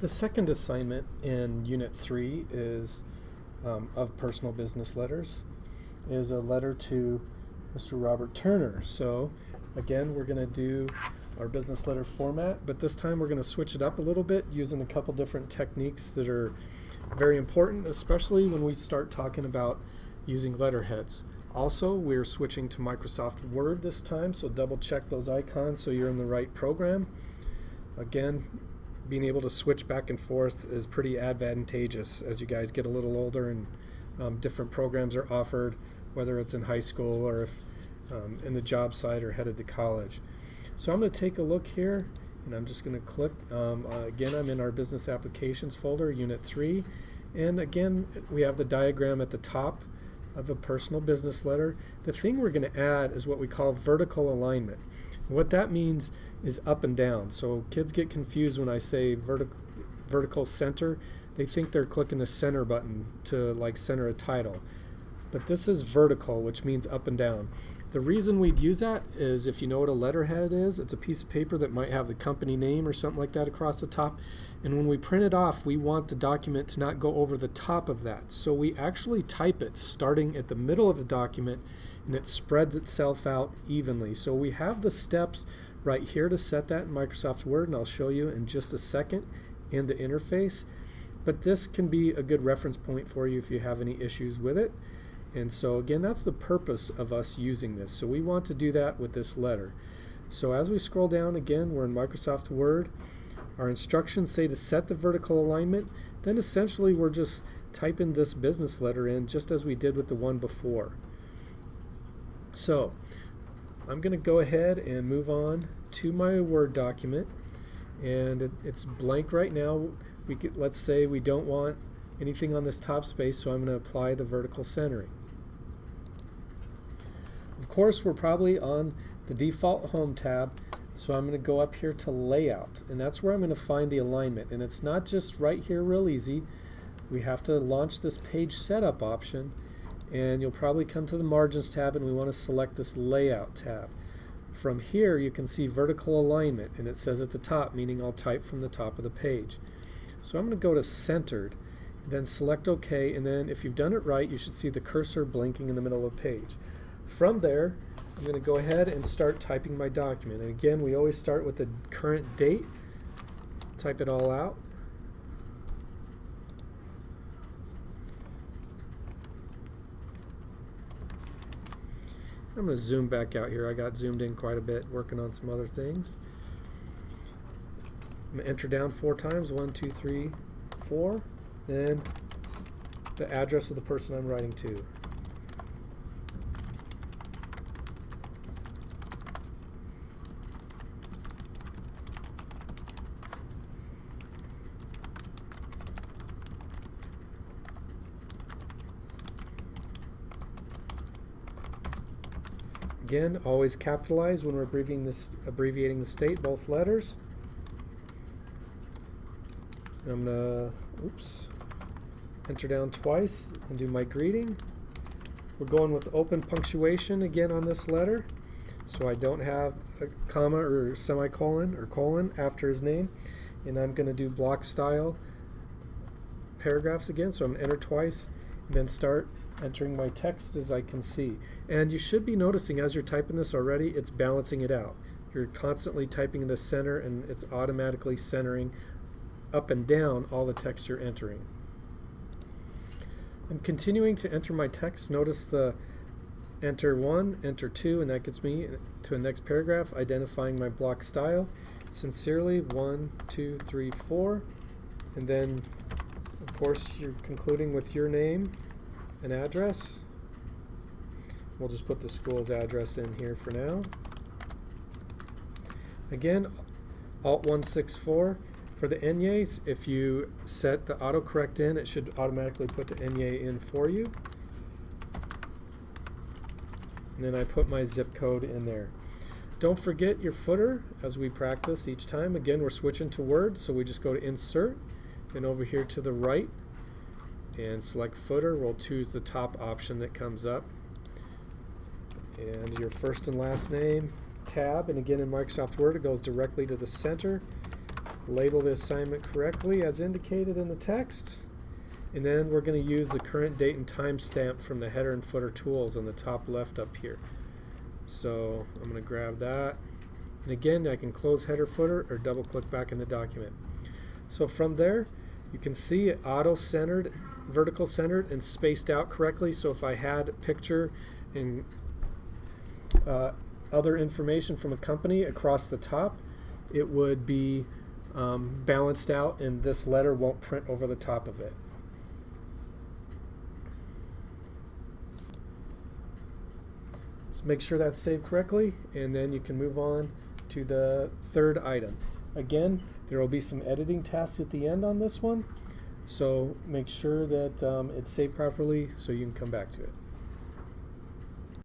The second assignment in Unit 3 is of personal business letters, is a letter to Mr. Robert Turner. So again, we're going to do our business letter format, but this time we're going to switch it up a little bit using a couple different techniques that are very important, especially when we start talking about using letterheads. Also, we're switching to Microsoft Word this time, so double check those icons so you're in the right program. Again, being able to switch back and forth is pretty advantageous as you guys get a little older and different programs are offered, whether it's in high school or if in the job site or headed to college. So I'm going to take a look here, and I'm just going to click. Again, I'm in our Business Applications folder, Unit 3, and again, we have the diagram at the top of a personal business letter. The thing we're going to add is what we call vertical alignment. What that means is up and down. So kids get confused when I say vertical center. They think they're clicking the center button to like center a title. But this is vertical, which means up and down. The reason we'd use that is if you know what a letterhead is, it's a piece of paper that might have the company name or something like that across the top. And when we print it off, we want the document to not go over the top of that. So we actually type it starting at the middle of the document, and it spreads itself out evenly. So we have the steps right here to set that in Microsoft Word, and I'll show you in just a second in the interface. But this can be a good reference point for you if you have any issues with it. And so again, that's the purpose of us using this. So we want to do that with this letter. So as we scroll down again, we're in Microsoft Word. Our instructions say to set the vertical alignment. Then essentially we're just typing this business letter in just as we did with the one before. So I'm going to go ahead and move on to my Word document, and it's blank right now. Let's say we don't want anything on this top space, so I'm going to apply the vertical centering. Of course, we're probably on the default Home tab, so I'm going to go up here to Layout, and that's where I'm going to find the alignment. And it's not just right here real easy. We have to launch this Page Setup option, and you'll probably come to the Margins tab, and we want to select this Layout tab. From here, you can see Vertical Alignment, and it says at the top, meaning I'll type from the top of the page. So I'm going to go to Centered, then select OK, and then if you've done it right, you should see the cursor blinking in the middle of the page. From there, I'm going to go ahead and start typing my document. And again, we always start with the current date, type it all out. I'm going to zoom back out here. I got zoomed in quite a bit working on some other things. I'm going to enter down 4 times, 1, 2, 3, 4, then the address of the person I'm writing to. Again, always capitalize when we're abbreviating the state, both letters. I'm going to enter down twice and do my greeting. We're going with open punctuation again on this letter, so I don't have a comma or semicolon or colon after his name. And I'm going to do block style paragraphs again, so I'm going to enter twice and then start entering my text as I can see. And you should be noticing as you're typing this already, it's balancing it out. You're constantly typing in the center, and it's automatically centering up and down all the text you're entering. I'm continuing to enter my text. Notice the enter 1, enter 2, and that gets me to the next paragraph, identifying my block style. Sincerely, 1, 2, 3, 4. And then, of course, you're concluding with your name and address. We'll just put the school's address in here for now. Again, Alt 164. For the enyays, if you set the autocorrect in, it should automatically put the enyay in for you. And then I put my zip code in there. Don't forget your footer as we practice each time. Again, we're switching to Word, so we just go to Insert, and over here to the right, and select Footer. We'll choose the top option that comes up. And your first and last name, tab, and again in Microsoft Word, it goes directly to the center. label the assignment correctly as indicated in the text, and then we're going to use the current date and time stamp from the header and footer tools on the top left up here. So I'm going to grab that, and again I can close header footer or double click back in the document. So from there you can see it auto-centered, vertical centered, and spaced out correctly. So if I had a picture and other information from a company across the top, it would be balanced out and this letter won't print over the top of it. So make sure that's saved correctly, and then you can move on to the third item. Again, there will be some editing tasks at the end on this one, so make sure that it's saved properly so you can come back to it.